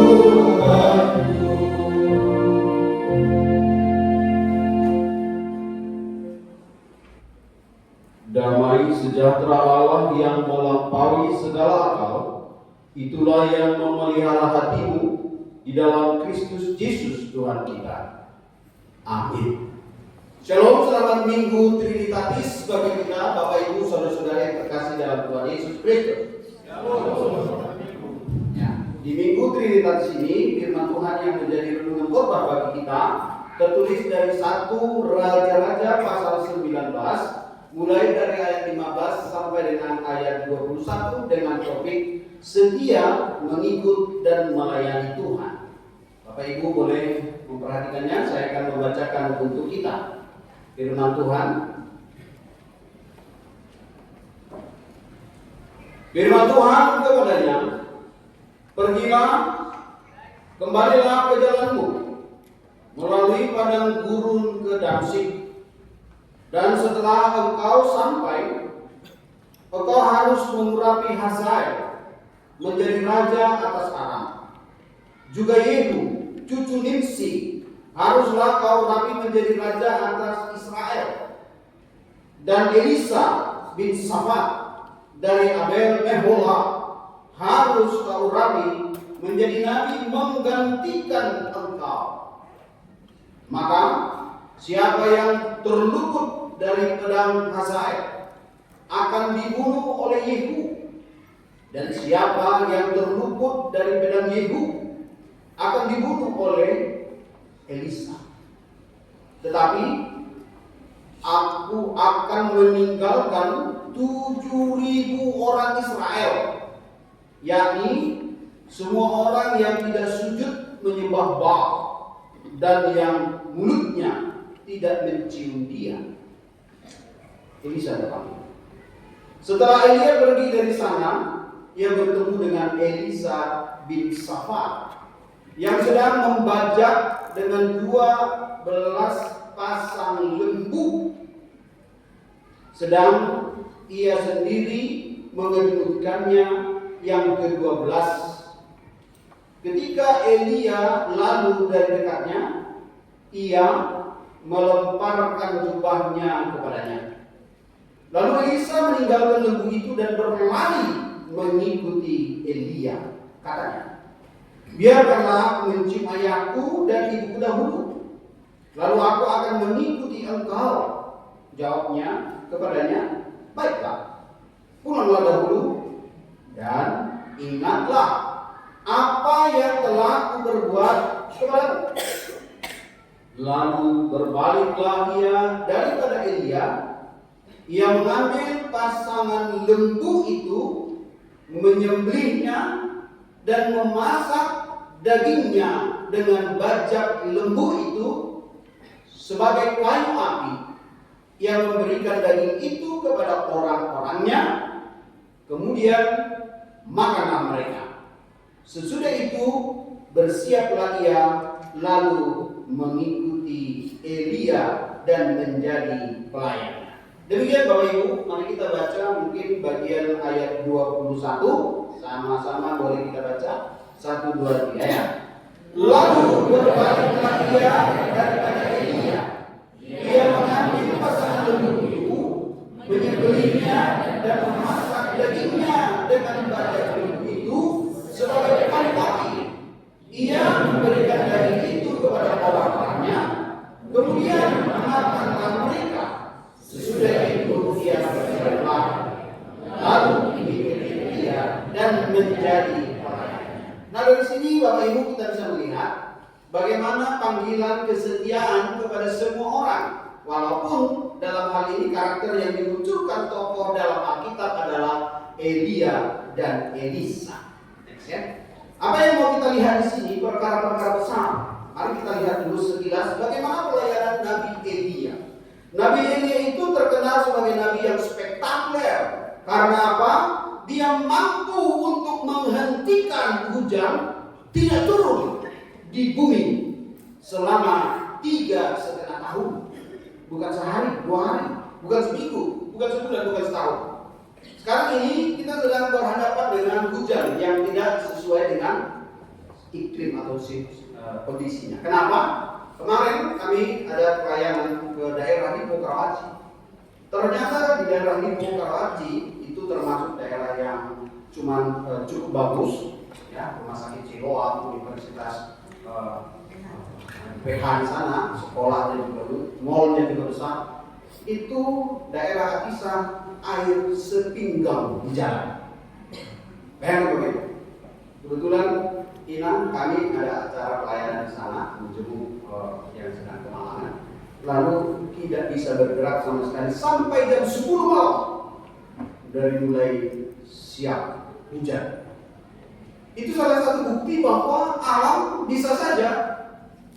Damai sejahtera Allah yang melampaui segala akal, itulah yang memelihara hatimu di dalam Kristus Yesus Tuhan kita. Amin. Shalom, selamat Minggu Trinitatis bagi kita, Bapak Ibu, saudara-saudara yang terkasih dalam Tuhan Yesus Kristus. Ya, di Minggu Trinitatis ini, firman Tuhan yang menjadi renungan khotbah bagi kita tertulis dari 1 Raja-Raja pasal 19, mulai dari ayat 15 sampai dengan ayat 21 dengan topik setia mengikut dan melayani Tuhan. Bapak Ibu boleh memperhatikannya, saya akan membacakan untuk kita firman Tuhan. Firman Tuhan kepadanya, pergilah, kembalilah ke jalanmu, melalui padang gurun ke Damsyik. Dan setelah engkau sampai, engkau harus mengurapi Hazael menjadi raja atas Aram. Juga Yehu, cucu Nimsi, haruslah kau rapi menjadi raja atas Israel. Dan Elisa bin Safat dari Abel Meholah harus kau rapi menjadi nabi menggantikan engkau. Maka siapa yang terluput dari pedang Hazael akan dibunuh oleh Yehu, dan siapa yang terluput dari pedang Yehu akan dibunuh oleh Elisa. Tetapi aku akan meninggalkan 7.000 orang Israel, yakni semua orang yang tidak sujud menyembah Baal dan yang mulutnya tidak mencium dia. Elisa datang. Setelah Elia pergi dari sana, ia bertemu dengan Elisa bin Safat yang sedang membajak dengan 12 pasang lembu, sedang ia sendiri mengenyutkannya yang ke-12. Ketika Elia lalu dari dekatnya, ia melemparkan jubahnya kepadanya. Lalu Elisa meninggalkan lembu itu dan berlari mengikuti Elia. Katanya, biarkanlah aku mencium ayahku dan ibuku dahulu, lalu aku akan mengikuti engkau. Jawabnya kepadanya, baiklah, pulanglah dahulu dan ingatlah apa yang telah kuperbuat kepadamu. Lalu berbaliklah ia daripada Elia. Ia mengambil pasangan lembu itu, menyembelihnya dan memasak dagingnya dengan bajak lembu itu sebagai kayu api. Ia memberikan daging itu kepada orang-orangnya, kemudian makanlah mereka. Sesudah itu bersiaplah ia lalu mengikuti Elia dan menjadi pelayan. Demikian Bapak Ibu, mari kita baca mungkin bagian ayat 21. Sama-sama boleh kita baca. 1, 2, 3 ya. Lalu berbaliklah ia daripada Elia. Ia mengambil pasangan lembu itu, menyembelihnya dan memasak dagingnya dengan bajak lembu itu sebagai kayu api. Ia memberikan daging itu kepada orang-orangnya, kemudian memakanlah mereka. Sesudah itu ia berjalan, lalu mengikuti dia dan menjadi pelayan. Nah, dari sini Bapak Ibu kita bisa melihat bagaimana panggilan kesetiaan kepada semua orang. Walaupun dalam hal ini karakter yang dimunculkan tokoh dalam Alkitab adalah Elia dan Elisa. Next ya. Apa yang mau kita lihat di sini? Perkara-perkara besar. Mari kita lihat dulu sekilas bagaimana pelayanan Nabi Elia. Nabi Elia itu terkenal sebagai nabi yang spektakuler. Karena apa? Dia mampu untuk menghentikan hujan tidak turun di bumi selama 3,5 tahun. Bukan sehari, 2 hari, bukan seminggu, bukan sebulan, bukan setahun. Sekarang ini kita sedang berhadapan dengan hujan yang tidak sesuai dengan iklim. iklim atau kondisinya. Kenapa? Kemarin kami ada pelayanan ke daerah Lipo Karawaci. Ternyata di daerah Lipo Karawaci itu termasuk daerah yang cukup bagus, ya, rumah sakit Siloam, universitas PH di sana, sekolahnya juga, mallnya juga besar. Itu daerah Atisa air sepinggang di jalan. Bayangkan begitu. Kebetulan Inang kami ada acara pelayanan di sana menjemput yang sedang kemalangan. Lalu tidak bisa bergerak sama sekali sampai jam 10 malam. Dari mulai siap hujan. Itu salah satu bukti bahwa alam bisa saja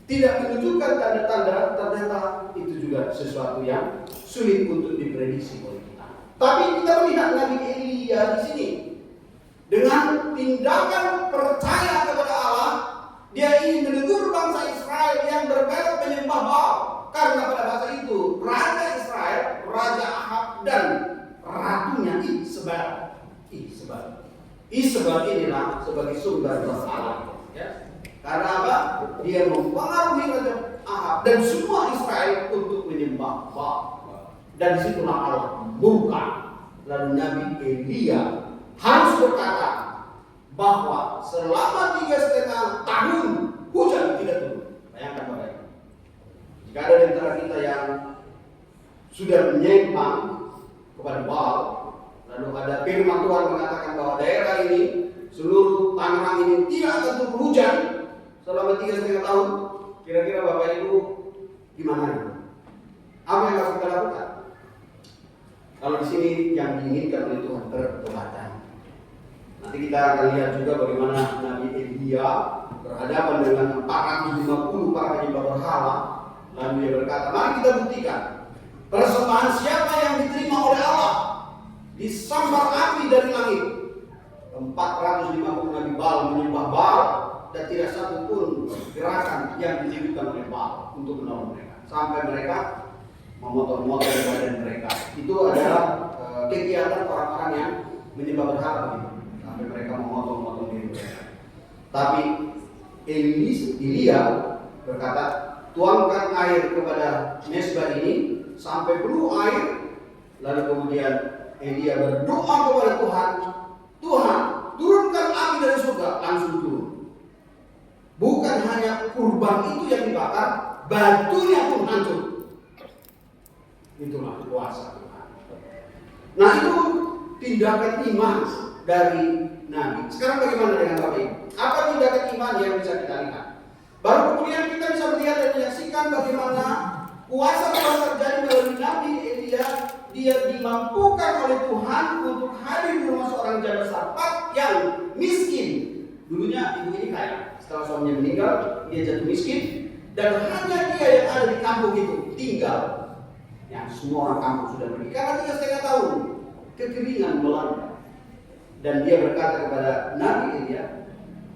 tidak menunjukkan tanda-tanda, ternyata itu juga sesuatu yang sulit untuk diprediksi oleh kita. Tapi kita melihat Nabi Elia di sini dengan tindakan percaya kepada Allah, dia ingin menegur bangsa Israel yang berbelok menyembah Baal. Karena pada masa itu Raja Israel, Raja Ahab dan ratunya Isebel inilah sebagai sumber masalah. Ya. Karena apa? Dia mempengaruhi Raja Ahab dan semua Israel untuk menyembah Baal. Dan disitulah Allah murka. Lalu Nabi Elia harus berkata bahwa selama 3,5 tahun hujan tidak turun. Bayangkan Bapak Ibu. Jika ada di antara kita yang sudah menyimpang kepada Baal, lalu ada firman Tuhan mengatakan bahwa daerah ini, seluruh Tangerang ini tidak akan turun hujan selama 3,5 tahun. Kira-kira Bapak Ibu gimana? Apa yang harus kita lakukan? Kalau di sini yang diinginkan oleh Tuhan pertobatan. Nanti kita akan lihat juga bagaimana Nabi Elia berhadapan dengan 450 para penyembah berhala. Lalu dia berkata, mari kita buktikan persembahan siapa yang diterima oleh Allah. Disambar api dari langit. 450 Nabi Baal menyembah Baal dan tidak satu pun gerakan yang ditunjukkan oleh Baal untuk menolong mereka. Sampai mereka memotong-motong badan mereka. Itu adalah kegiatan orang-orang yang menyembah berhala begitu. Sampai mereka memotong-motong diri mereka. Tapi Elia berkata, tuangkan air kepada mezbah ini sampai penuh air. Lalu kemudian Elia berdoa kepada Tuhan, Tuhan turunkan api dari surga. Langsung turun. Bukan hanya kurban itu yang dibakar, batunya pun hancur. Itulah kuasa Tuhan. Nah, itu tindakan iman dari Nabi. Sekarang bagaimana dengan Bapak Ibu? Apa tindakan iman yang bisa kita lihat? Baru kemudian kita bisa melihat dan menyaksikan bagaimana kuasa Tuhan terjadi melalui Nabi Elia. Dia dimampukan oleh Tuhan untuk hadir di rumah seorang janda Sarfat yang miskin. Dulunya ibu ini kaya. Setelah suaminya meninggal, dia jatuh miskin. Dan hanya dia yang ada di kampung itu tinggal. Yang semua orang kampung sudah pergi. Karena 3,5 tahun kekeringan melanda. Dan dia berkata kepada Nabi Elia,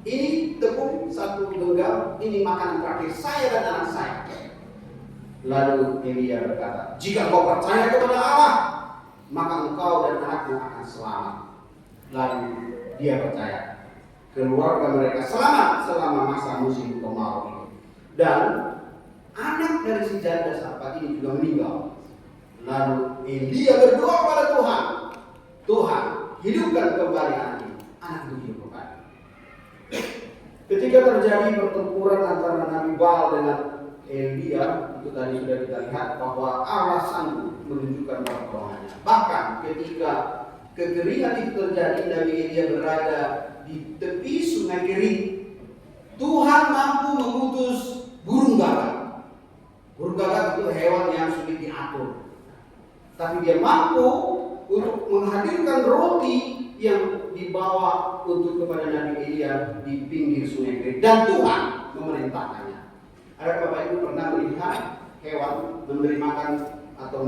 ini tepung 1 genggam, ini makanan terakhir saya dan anak saya. Lalu Elia berkata, jika kau percaya kepada Allah, maka engkau dan anakmu akan selamat. Lalu dia percaya. Keluarga mereka selamat selama masa musim kemarau itu. Dan anak dari si janda Sarfat ini juga meninggal. Lalu Elia berdoa kepada Tuhan, Tuhan, hidupkan kembali anak itu. Anak itu hidup kembali. Ketika terjadi pertempuran antara Nabi Baal dengan Elia, itu tadi sudah kita lihat bahwa Allah sanggup menunjukkan pertolongannya. Bahkan ketika kekeringan itu terjadi, Nabi Elia berada di tepi sungai kering. Tuhan mampu mengutus burung gagak. Burung gagak itu hewan yang sulit diatur. Tapi dia mampu untuk menghadirkan roti yang dibawa untuk kepada Nabi Elia di pinggir sungai kering. Dan Tuhan memerintahkannya. Ada Bapak Ibu pernah melihat hewan memberi makan atau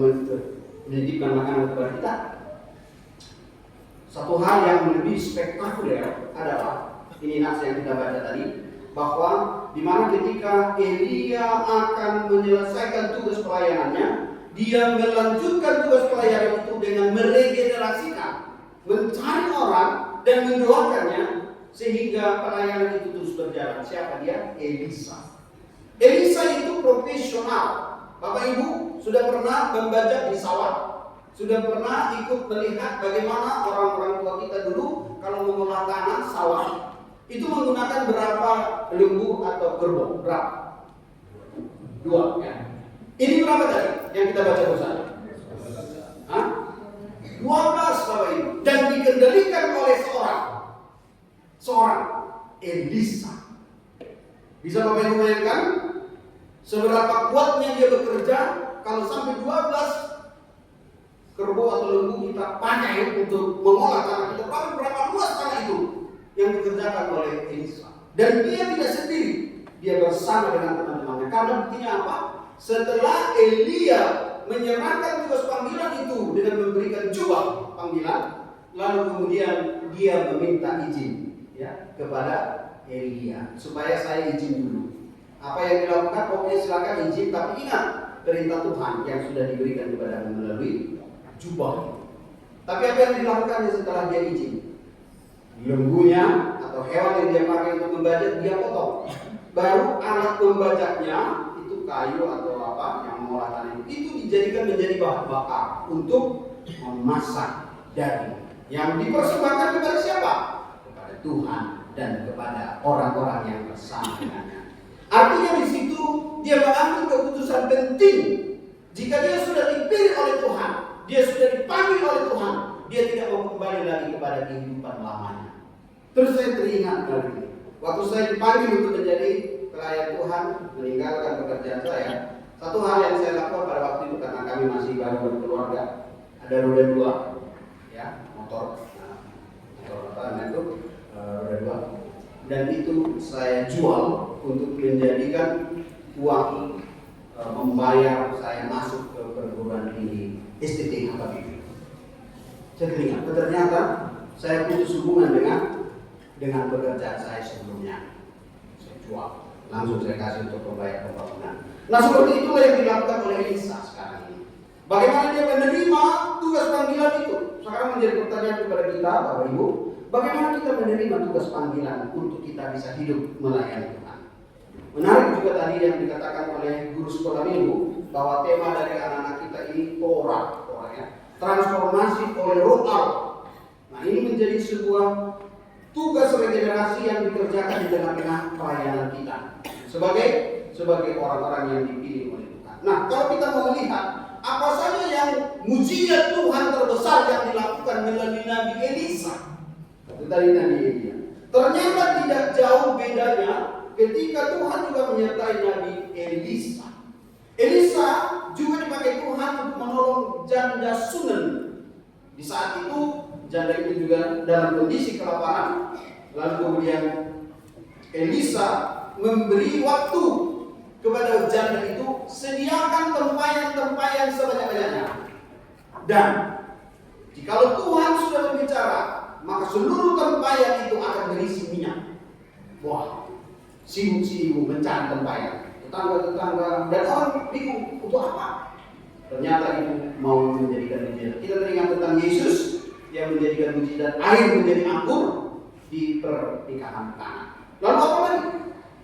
menitipkan makanan kepada kita? Satu hal yang lebih spektakuler adalah ini nas yang kita baca tadi, bahwa di mana ketika Elia akan menyelesaikan tugas pelayanannya, dia melanjutkan tugas pelayanan itu dengan meregenerasikan, mencari orang dan mendoakannya sehingga pelayanan itu terus berjalan. Siapa dia? Elisa. Elisa itu profesional. Bapak Ibu sudah pernah membaca di sawah? Sudah pernah ikut melihat bagaimana orang-orang tua kita dulu kalau mengolah tanah sawah itu menggunakan berapa lembu atau kerbau? Berapa? 2 ya. Ini berapa tadi yang kita baca bersama? 12 Bapak Ibu. Dan dikendalikan oleh seorang Elisa. Bisa Bapak Ibu bayangkan seberapa kuatnya dia bekerja kalau sampai 12 kerbau atau lembu kita pakai untuk mengolah tanah kita. Berapa luas tanah itu yang dikerjakan oleh Elisa. Dan dia tidak sendiri, dia bersama dengan teman-temannya. Karena buktinya apa? Setelah Elia menyerahkan tugas panggilan itu dengan memberikan jubah panggilan, lalu kemudian dia meminta izin ya kepada Elia supaya saya izin dulu. Apa yang dilakukan? Oke, silakan izin, tapi ingat perintah Tuhan yang sudah diberikan kepada melalui jubah itu. Tapi apa yang dilakukannya setelah dia izin? Lembunya atau hewan yang dia pakai untuk membajak dia potong. Baru alat membajaknya itu kayu atau apa yang mengolah tanah itu dijadikan menjadi bahan bakar untuk memasak daging yang dipersembahkan kepada siapa? Kepada Tuhan dan kepada orang-orang yang bersama dengannya. Artinya di situ dia mengambil keputusan penting. Jika dia sudah dipilih oleh Tuhan, dia sudah dipanggil oleh Tuhan, dia tidak mau kembali lagi kepada kehidupan lamanya. Terus saya teringat lagi, waktu saya dipanggil untuk menjadi pelayan Tuhan, meninggalkan pekerjaan saya, satu hal yang saya lakukan pada waktu itu karena kami masih baru berkeluarga, ada roda 2, ya motor apa itu roda 2, dan itu saya jual untuk menjadikan uang membayar saya masuk ke perguruan tinggi STT HKBP. Saya teringat, ternyata saya putus hubungan dengan pekerjaan saya sebelumnya. Saya jual, langsung saya kasih untuk membayar pembangunan. Nah seperti itulah yang dilakukan oleh Elisa sekarang ini. Bagaimana dia menerima tugas panggilan itu? Sekarang menjadi pertanyaan kepada kita, Bapak Ibu. Bagaimana kita menerima tugas panggilan untuk kita bisa hidup melayani Tuhan? Menarik juga tadi yang dikatakan oleh guru sekolah minggu bahwa tema dari anak-anak kita ini Torah ya, transformasi oleh Roh Allah. Nah ini menjadi sebuah tugas regenerasi yang dikerjakan di tengah-tengah pelayanan kita sebagai orang-orang yang dipilih oleh Tuhan. Nah kalau kita mau melihat apa saja yang mujizat Tuhan terbesar yang dilakukan melalui Nabi Elisa, dari Nabi Elia, ternyata tidak jauh bedanya ketika Tuhan juga menyertai Nabi Elisa. Elisa juga dipakai Tuhan untuk menolong janda Sunem. Di saat itu janda itu juga dalam kondisi kelaparan. Lalu kemudian Elisa memberi waktu kepada janda itu, sediakan tempayan-tempayan sebanyak-banyaknya. Dan jikalau Tuhan sudah berbicara, maka seluruh tempayan itu akan berisi minyak. Wah, si ibu mencari tempayan. Tetangga-tetangga dan orang bingung untuk apa? Ternyata itu mau menjadikan mujizat. Kita teringat tentang Yesus yang menjadikan mujizat air menjadi anggur di pernikahan Kana. Lalu apa lagi?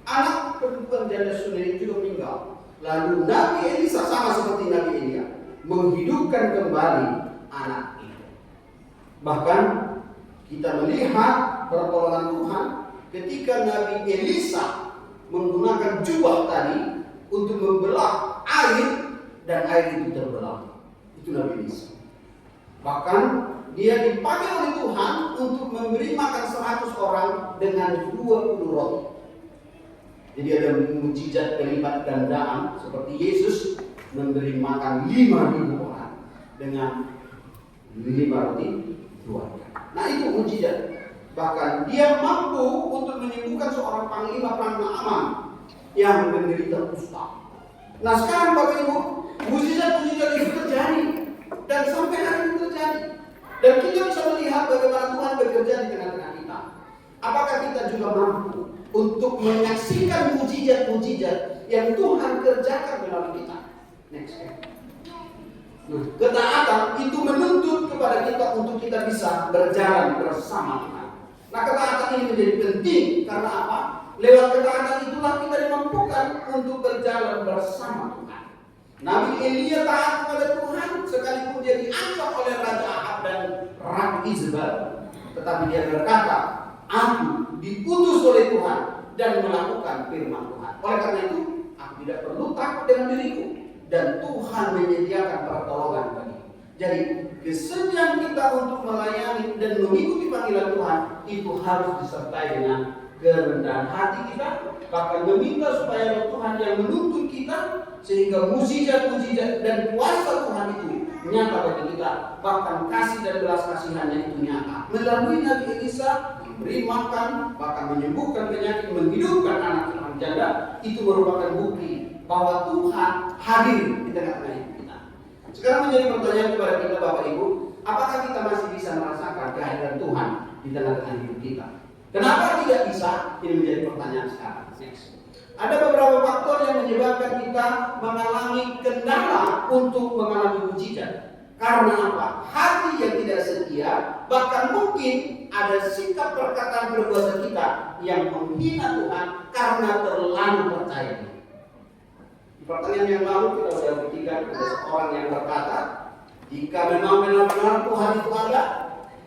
Anak perempuan janda Sunem juga meninggal. Lalu Nabi Elisa sama seperti Nabi Elia menghidupkan kembali anak itu. Bahkan kita melihat pertolongan Tuhan ketika Nabi Elisa menggunakan jubah tadi untuk membelah air dan air itu terbelah. Itu Nabi Elisa. Bahkan dia dipakai oleh Tuhan untuk memberi makan 100 orang dengan 20 roti. Jadi ada mujizat kelipat gandaan seperti Yesus memberi makan 5.000 orang dengan 5 roti 2 ikan. Nah itu mujizat. Bahkan dia mampu untuk menyembuhkan seorang panglima perang Naaman yang menderita kusta. Nah sekarang Bapak Ibu, mujizat-mujizat itu terjadi dan sampai hari ini terjadi. Dan kita bisa melihat bagaimana Tuhan bekerja di tengah-tengah kita. Apakah kita juga mampu untuk menyaksikan mujizat-mujizat yang Tuhan kerjakan dalam kita? Next. Nah, ketaatan itu menuntut kepada kita untuk kita bisa berjalan bersama Tuhan. Nah, ketaatan ini menjadi penting karena apa? Lewat ketaatan itulah kita dimampukan untuk berjalan bersama Tuhan. Nabi Elia taat kepada Tuhan sekalipun dia diancam oleh Raja Ahab dan Ratu Izebel. Tetapi dia berkata, aku diutus oleh Tuhan dan melakukan firman Tuhan. Oleh karena itu, aku tidak perlu takut dengan diriku. Dan Tuhan menyediakan pertolongan bagiku. Jadi, kesediaan kita untuk melayani dan mengikuti panggilan Tuhan itu harus disertai dengan kerendahan hati kita, bahkan meminta supaya Roh Tuhan yang menuntun kita sehingga mukjizat-mukjizat dan kuasa Tuhan itu nyata bagi kita, bahkan kasih dan belas kasihannya itu nyata. Melalui Nabi Elisa memberi makan, bahkan menyembuhkan penyakit, menghidupkan anak janda, itu merupakan bukti bahwa Tuhan hadir di tengah-tengah kita. Sekarang menjadi pertanyaan kepada kita Bapak Ibu, apakah kita masih bisa merasakan kehadiran Tuhan di tengah-tengah hidup kita? Kenapa tidak bisa? Ini menjadi pertanyaan sekarang. Next. Ada beberapa faktor yang menyebabkan kita mengalami kendala untuk mengalami mukjizat. Karena apa? Hati yang tidak setia, bahkan mungkin ada sikap perkataan perbuatan kita yang menghina Tuhan karena terlalu percaya. Di pertanyaan yang lalu kita sudah bertiga seorang yang berkata, jika memang benar-benar Tuhan itu ada,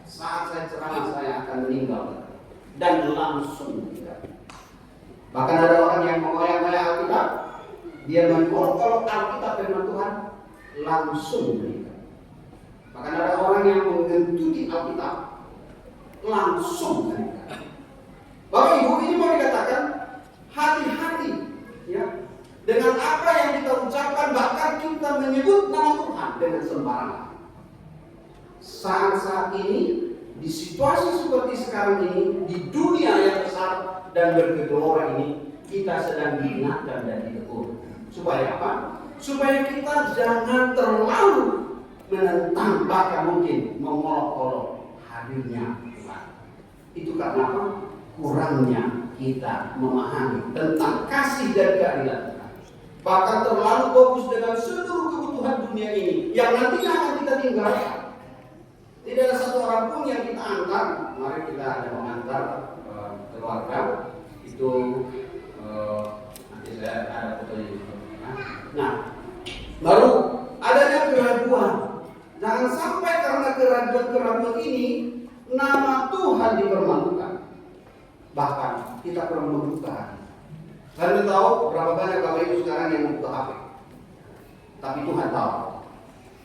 saat saya ceramah saya akan meninggal. Dan langsung meninggal. Bahkan ada orang yang mengoyak-ngoyak Alkitab, dia mengolok-olok Alkitab firman Tuhan, langsung meninggal. Bahkan ada orang yang mengentuti Alkitab, langsung meninggal. Bapak Ibu, ini mau dikatakan hati-hati ya dengan apa yang kita ucapkan, bahkan kita menyebut nama Tuhan dengan sembarangan. Saat ini di situasi seperti sekarang ini, di dunia yang besar dan bergelora ini, kita sedang diingatkan dan ditegur. Supaya apa? Supaya kita jangan terlalu menentang, bahkan mungkin mengolok-olok hadirnya Tuhan. Itu karena apa? Kurangnya kita memahami tentang kasih dan keadilan Tuhan. Bahkan terlalu fokus dengan seluruh kebutuhan dunia ini yang nantinya akan kita tinggalkan. Tidak ada satu orang pun yang kita antar. Kemarin kita ada mengantar keluarga itu nanti saya ada fotonya. Nah, baru adanya keraguan. Jangan sampai karena keraguan ini nama Tuhan dipermalukan. Bahkan kita kurang membuka. Kalian tahu berapa banyak Bapak Ibu sekarang yang membuka HP? Tapi Tuhan tahu.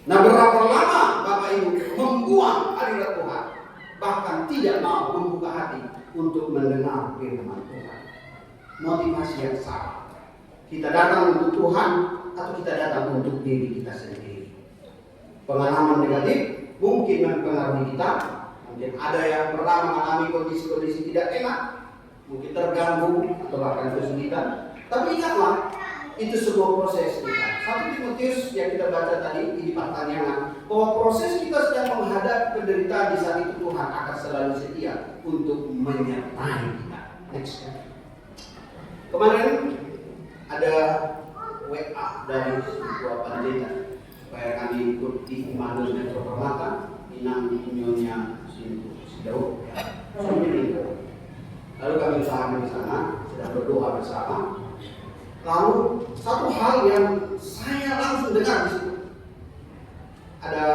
Nah, berapa lama Bapak Ibu membuang hadirat Tuhan, bahkan tidak mau membuka hati untuk mendengar firman Tuhan. Motivasi yang salah. Kita datang untuk Tuhan atau kita datang untuk diri kita sendiri. Pengalaman negatif mungkin mempengaruhi kita. Mungkin ada yang pernah mengalami kondisi-kondisi tidak enak, mungkin terganggu atau bahkan kesulitan. Tapi ingatlah, itu sebuah proses kita. 1 Timotius yang kita baca tadi di pertanyaan bahwa proses kita sedang menghadapi penderitaan, di saat itu Tuhan akan selalu setia untuk menyertai kita. Next. Kemarin ada WA dari sebuah pendeta supaya kami ikut di Immanuel Metro Permata, Minang Nyonya Sidau. Lalu kami usahakan di sana, sedang berdoa bersama. Lalu satu hal yang saya langsung dengar di situ, ada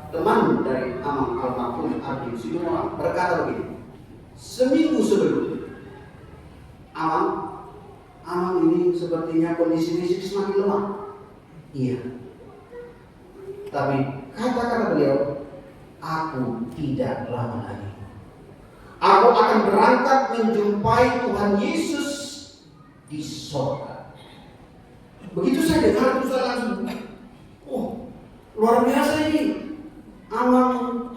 teman dari Amang almarhum Ardi Sidomorang berkata begini, seminggu sebelum Amang ini sepertinya kondisi fisik semakin lemah. Iya. Tapi kata-kata beliau, aku tidak lama lagi. Aku akan berangkat menjumpai Tuhan Yesus di sorga. Begitu saya dengar itu saya langsung, oh luar biasa ini. Amang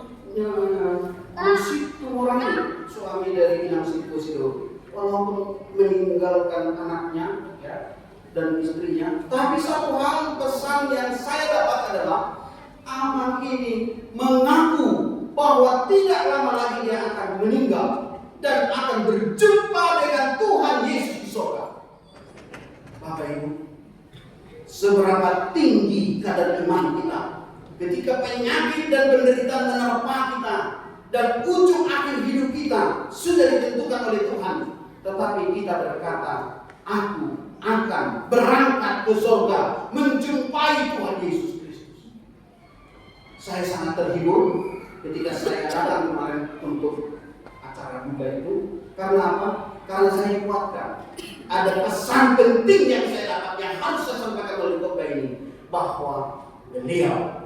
Sidomorang ini, suami dari Inang Sido, walaupun meninggalkan anaknya ya, dan istrinya, tapi satu hal pesan yang saya dapat adalah Amang ini mengaku bahwa tidak lama lagi dia akan meninggal dan akan berjumpa dengan Tuhan Yesus di surga. Bapak Ibu, seberapa tinggi kadar iman kita ketika penyakit dan penderitaan menerpa kita dan ujung akhir hidup kita sudah ditentukan oleh Tuhan. Tetapi kita berkata, aku akan berangkat ke surga menjumpai Tuhan Yesus Kristus. Saya sangat terhibur ketika saya datang kemarin untuk acara buka itu. Karena apa? Karena saya kuatkan ada pesan penting yang saya dapat, yang harus saya sampaikan oleh khotbah ini, bahwa beliau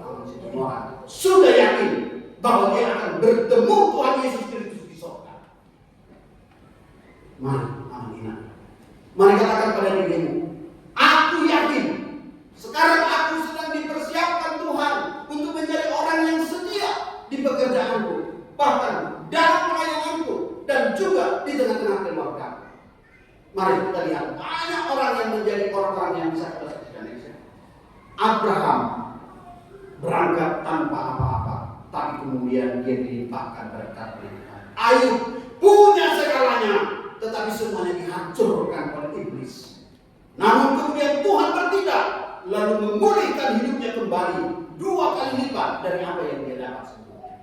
sudah yakin bahwa dia akan bertemu Tuhan Yesus Kristus di surga. Mari katakan pada dirimu, aku yakin sekarang aku sedang dipersiapkan Tuhan untuk menjadi orang yang setia di pekerjaanku, bahkan dalam pelayananku, dan juga di tengah-tengah keluarga. Mari kita lihat banyak orang yang menjadi orang-orang yang bisa kita saksikan. Abraham berangkat tanpa apa-apa, tapi kemudian dia dilimpahkan berkat oleh Tuhan. Ayub punya segalanya, tetapi semuanya dihancurkan oleh iblis. Namun kemudian Tuhan bertindak, lalu memulihkan hidupnya kembali 2 kali lipat dari apa yang dia dapat sebelumnya.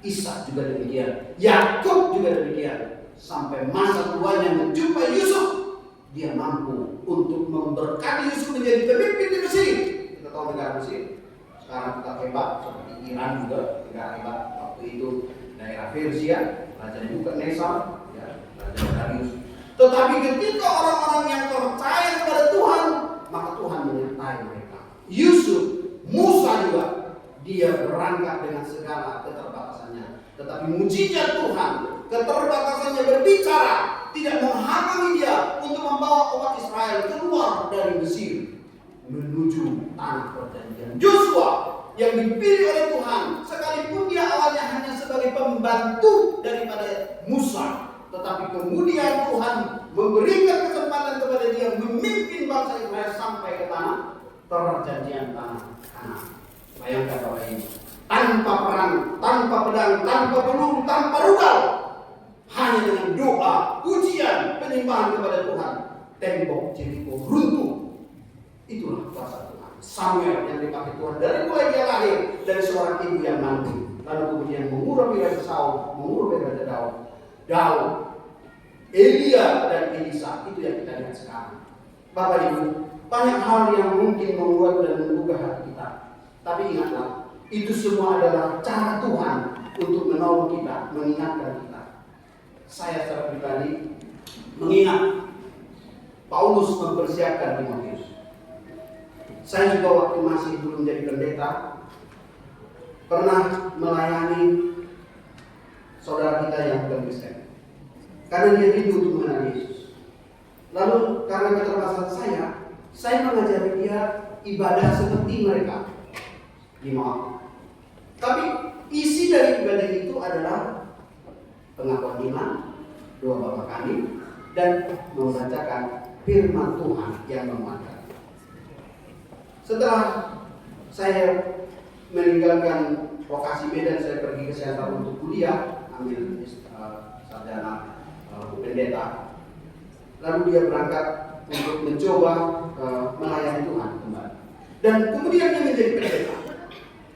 Ishak juga demikian, Yakub juga demikian. Sampai masa tuanya menjumpai Yusuf, dia mampu untuk memberkati Yusuf menjadi pemimpin di Mesir. Kita tahu negara Mesir sekarang tetap hebat, seperti Iran juga negara hebat. Waktu itu daerah Persia, Raja Nebukadnezar, ya, Raja Darius. Tetapi ketika orang-orang yang percaya kepada Tuhan, maka Tuhan menyertai mereka. Yusuf, Musa juga, dia berangkat dengan segala keterbatasannya. Tetapi mujizat Tuhan, keterbatasannya berbicara, tidak menghalangi dia untuk membawa umat Israel keluar dari Mesir menuju tanah perjanjian. Yosua yang dipilih oleh Tuhan, sekalipun dia awalnya hanya sebagai pembantu daripada Musa, tetapi kemudian Tuhan memberikan kesempatan kepada dia memimpin bangsa Israel sampai ke tanah perjanjian, tanah Kanaan. Bayangkan Bapak ini, tanpa perang, tanpa pedang, tanpa peluru, tanpa rudal, hanya dengan doa, pujian, penyembahan kepada Tuhan, tembok Jeriko runtuh. Itulah kuasa Tuhan. Samuel yang dipakai Tuhan dari mulai dia lahir dari seorang ibu yang mandi, lalu kemudian mengurapi Raja Saul, mengurapi Raja Daud, Elia dan Elisa. Itu yang kita lihat sekarang. Bapak Ibu, banyak hal yang mungkin membuat dan menggugah hati kita. Tapi ingatlah, itu semua adalah cara Tuhan untuk menolong kita, mengingatkan kita. Saya secara pribadi mengingat Paulus mempersiapkan Timotius. Saya juga waktu masih belum jadi pendeta pernah melayani saudara kita yang bukan Kristen, karena dia rindu untuk mengenal Yesus. Lalu karena keterbatasan saya mengajari dia ibadah seperti mereka. Tapi isi dari ibadah itu adalah pengakuan iman, doa Bapa Kami, dan membacakan firman Tuhan yang menguatkan. Setelah saya meninggalkan lokasi Medan, saya pergi ke Siantar untuk kuliah, ambil sarjana pendeta. Lalu dia berangkat untuk mencoba melayani Tuhan kembali. Dan kemudian dia menjadi pendeta,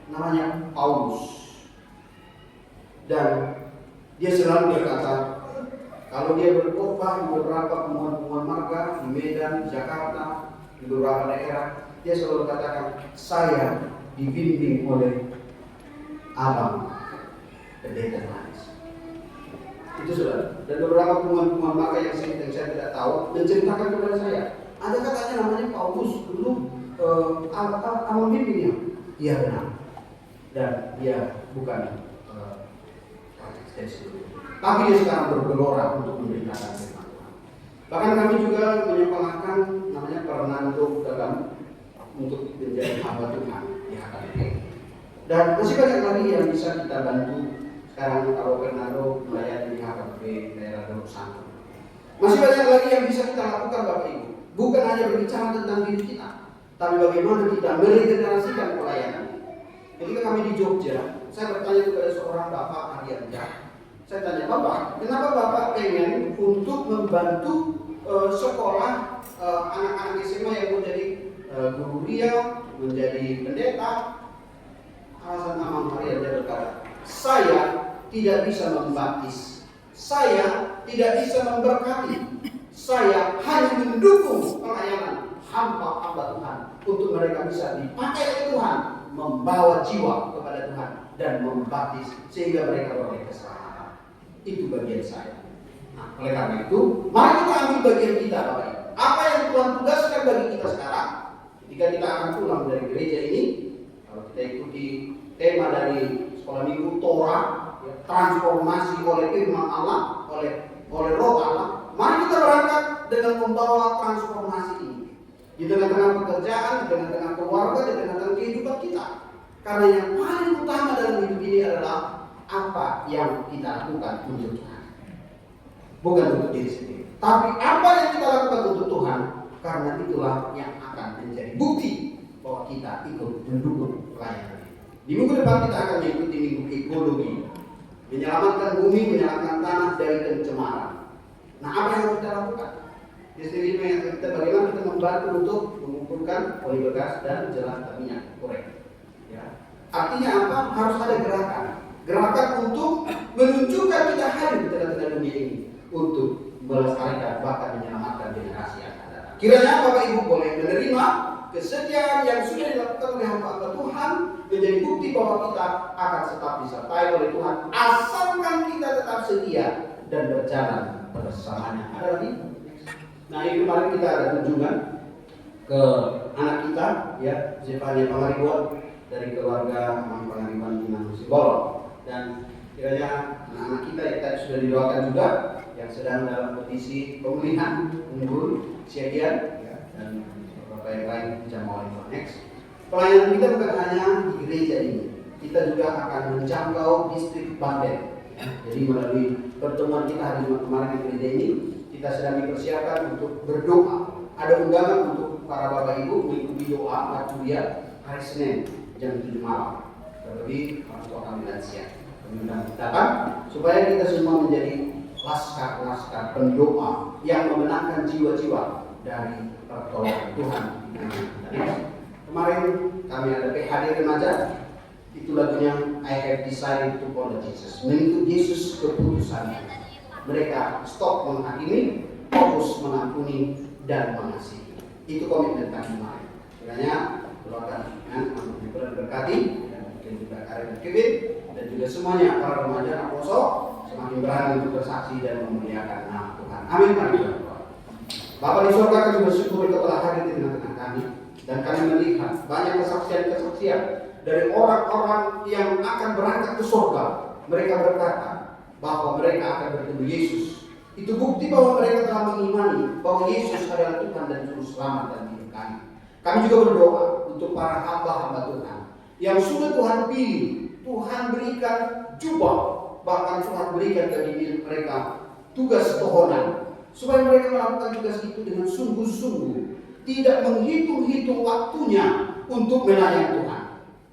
namanya Paulus. Dan dia selalu berkata, kalau dia berkhotbah di beberapa pengumuman marga di Medan, di Jakarta, di beberapa daerah, dia selalu katakan, saya dibimbing oleh Abang pendeta Manis. Itu sudah. Dan beberapa pengumuman marga yang saya tidak tahu menceritakan kepada saya, ada katanya namanya Paulus dulu abang bimbingnya. Iya benar. Dan dia bukan tapi dia sekarang bergelora untuk memberitakan firman Tuhan. Bahkan kami juga menyekolahkan namanya Fernando dalam untuk menjadi hamba Tuhan di HKBP. Dan masih banyak lagi yang bisa kita bantu sekarang kalau Fernando melayani di HKBP daerah Daun Santo. Masih banyak lagi yang bisa kita lakukan Bapak Ibu. Bukan hanya berbicara tentang diri kita, tapi bagaimana kita meregenerasikan pelayanan. Ketika kami di Jogja, saya bertanya kepada seorang Bapak Arianda. Saya tanya, Bapak, kenapa Bapak pengen untuk membantu sekolah anak-anak SMA yang menjadi guru ria, menjadi pendeta? Alasan Amang Arianda berkata, saya tidak bisa membaptis, saya tidak bisa memberkati, saya hanya mendukung pelayanan hamba-hamba Tuhan untuk mereka bisa dipakai oleh Tuhan, membawa jiwa kepada Tuhan dan membaptis sehingga mereka beroleh keselamatan. Itu bagian saya. Nah, oleh karena itu, mari kita ambil bagian kita, Bapak Ibu. Apa yang Tuhan tugaskan bagi kita sekarang? Ketika kita akan pulang dari gereja ini, kalau kita ikuti tema dari sekolah minggu Torah, ya, transformasi oleh firman Allah, oleh Roh Allah, mari kita berangkat dengan membawa transformasi ini di tengah-tengah pekerjaan, di tengah-tengah keluarga, di tengah-tengah kehidupan kita. Karena yang paling utama dalam hidup ini adalah apa yang kita lakukan untuk Tuhan, bukan untuk diri sendiri. Tapi apa yang kita lakukan untuk Tuhan, karena itulah yang akan menjadi bukti bahwa kita ikut mendukung pelayanan. Di minggu depan kita akan mengikuti minggu ekologi, menyelamatkan bumi, menyelamatkan tanah dari pencemaran. Nah, apa yang harus kita lakukan? Di sini kita bagaimana kita membantu untuk mengumpulkan oli bekas dan jelas minyak goreng. Ya. Artinya apa? Harus ada gerakan untuk menunjukkan kita hadir di tengah-tengah dunia ini untuk melestarikan bahkan menyelamatkan generasi yang akan datang. Kiranya Bapak Ibu boleh menerima kesetiaan yang sudah dilakukan oleh hamba Tuhan menjadi bukti bahwa kita akan tetap disertai oleh Tuhan asalkan kita tetap setia dan berjalan bersamanya. Ada lagi? Nah, ini kemarin kita ada kunjungan ke anak kita, ya, Zefania Pangaribuan dari keluarga Pangaribuan Minang Sibolon. Dan kiranya anak-anak kita yang tadi sudah didoakan juga, yang sedang dalam kondisi pemulihan, unggul, siagian, ya, dan beberapa yang lain bisa mau next. Pelayanan kita bukan hanya di gereja ini, kita juga akan menjangkau distrik Banten. Ya. Jadi melalui pertemuan kita hari Jumat kemarin di gereja ini, kita sedang dipersiapkan untuk berdoa. Ada undangan untuk para Bapak Ibu mengikuti doa waktu dia hari Senin jam 7 malam. Terlebih orang tua kami lansia. Kami datang supaya kita semua menjadi laskar-laskar pendoa yang memenangkan jiwa-jiwa dari pertolongan Tuhan. Kemarin kami ada PHD remaja, itu lagunya I have decided to follow Jesus. Mengikut Yesus keputusannya. Mereka stop menghakimi, fokus mengampuni dan mengasihi. Itu komitmen kami kemarin. Kiranya keluarga untuk diberkati dan mungkin juga Karin Kevin dan juga semuanya para remaja anak poso semakin berani untuk bersaksi dan memuliakan nama Tuhan. Amin. Mari berdoa. Bapa di surga, kami bersyukur Engkau telah hadir di tengah-tengah kami dan kami melihat banyak kesaksian-kesaksian dari orang-orang yang akan berangkat ke surga. Mereka berkata bahwa mereka akan bertemu Yesus. Itu bukti bahwa mereka telah mengimani bahwa Yesus adalah Tuhan dan Juru Selamat dalam hidup kami. Kami juga berdoa untuk para hamba-hamba Tuhan yang sudah Tuhan pilih, Tuhan berikan jubah, bahkan Tuhan berikan bagi mereka tugas tohonan, supaya mereka melakukan tugas itu dengan sungguh-sungguh, tidak menghitung-hitung waktunya untuk melayani Tuhan,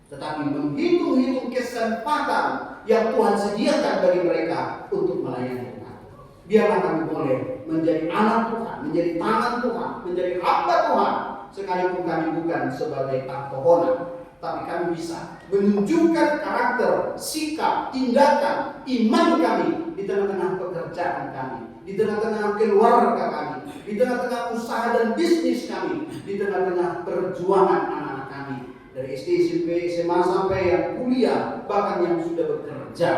tetapi menghitung-hitung kesempatan yang Tuhan sediakan bagi mereka untuk melayani Tuhan. Biarlah kami boleh menjadi anak Tuhan, menjadi tangan Tuhan, menjadi hamba Tuhan, sekalipun kami bukan sebagai tohonan, tapi kami bisa menunjukkan karakter, sikap, tindakan, iman kami di tengah-tengah pekerjaan kami, di tengah-tengah keluarga kami, di tengah-tengah usaha dan bisnis kami, di tengah-tengah perjuangan anak-anak kami dari SD, SMP, SMA sampai yang kuliah, bahkan yang sudah bekerja.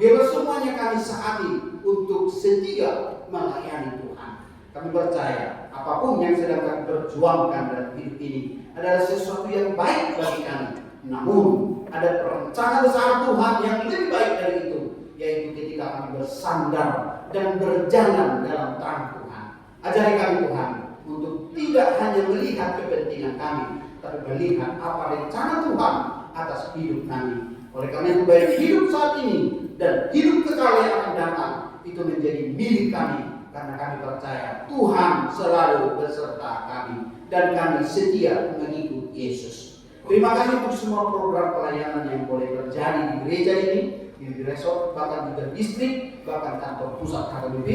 Biarlah semuanya kami sehati untuk setia melayani Tuhan. Kami percaya apapun yang sedang kami perjuangkan dalam hidup ini adalah sesuatu yang baik bagi kami. Namun ada perencanaan besar Tuhan yang lebih baik dari itu, yaitu ketika kami bersandar dan berjalan dalam terang Tuhan. Ajari kami Tuhan untuk tidak hanya melihat kepentingan kami, tapi melihat apa rencana Tuhan atas hidup kami. Oleh karena itu baik hidup saat ini dan hidup kekal yang akan datang itu menjadi milik kami, karena kami percaya Tuhan selalu beserta kami dan kami setia mengikut Yesus. Terima kasih untuk semua program pelayanan yang boleh terjadi di gereja ini, di resort, bahkan juga distrik, bahkan kantor pusat HKBP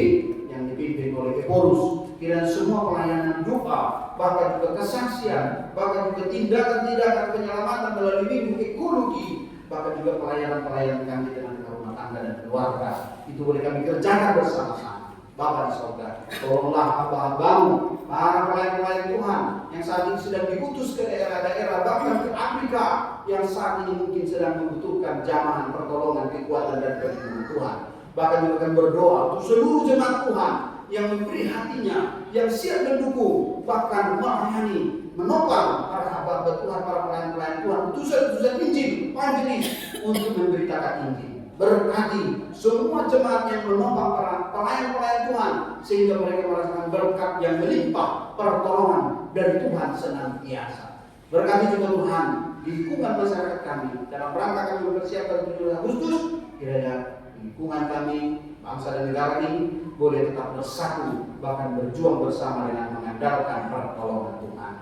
yang dipimpin oleh Eporus. Kiranya semua pelayanan doa, bahkan juga kesaksian, bahkan juga tindakan-tindakan penyelamatan melalui minggu ekologi, bahkan juga pelayanan-pelayanan kami dengan rumah tangga tangga dan keluarga. Itu boleh kami kerjakan bersama-sama. Bapa di sorga, tolonglah hamba-hambamu, para pelayan-pelayan Tuhan yang saat ini sedang diutus ke daerah-daerah, bahkan ke Afrika, yang saat ini mungkin sedang membutuhkan jamahan, pertolongan, kekuatan dan perlindungan Tuhan. Bahkan juga akan berdoa untuk seluruh jemaat Tuhan yang memberi hatinya, yang siap mendukung, bahkan melayani, menopang para hamba Tuhan, para pelayan-pelayan Tuhan, utusan-utusan Injil, evangelis untuk memberitakan Injil. Berkati semua jemaat yang menopang para pelayan-pelayan Tuhan, sehingga mereka merasakan berkat yang melimpah, pertolongan dari Tuhan senantiasa. Berkati juga Tuhan di lingkungan masyarakat kami, dalam rangka kami mempersiapkan 7 Agustus, kiranya lingkungan kami, bangsa dan negara ini boleh tetap bersatu, bahkan berjuang bersama dengan mengandalkan pertolongan Tuhan.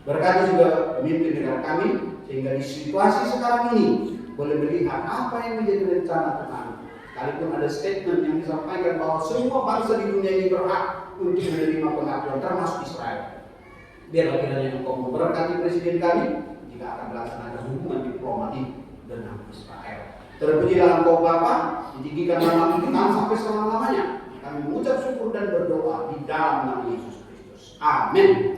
Berkati juga pemimpin negara kami, sehingga di situasi sekarang ini boleh melihat apa yang menjadi rencana Tuhan. Sekalipun ada statement yang disampaikan bahwa semua bangsa di dunia ini berhak untuk menerima pengakuan, termasuk Israel. Biarlah kiranya Engkau memberkati presiden kami jika akan melaksanakan hubungan diplomatik dengan Israel. Terpujilah Engkau Bapa, ditinggikan nama Tuhan sampai selama-lamanya. Kami mengucap syukur dan berdoa di dalam nama Yesus Kristus. Amin.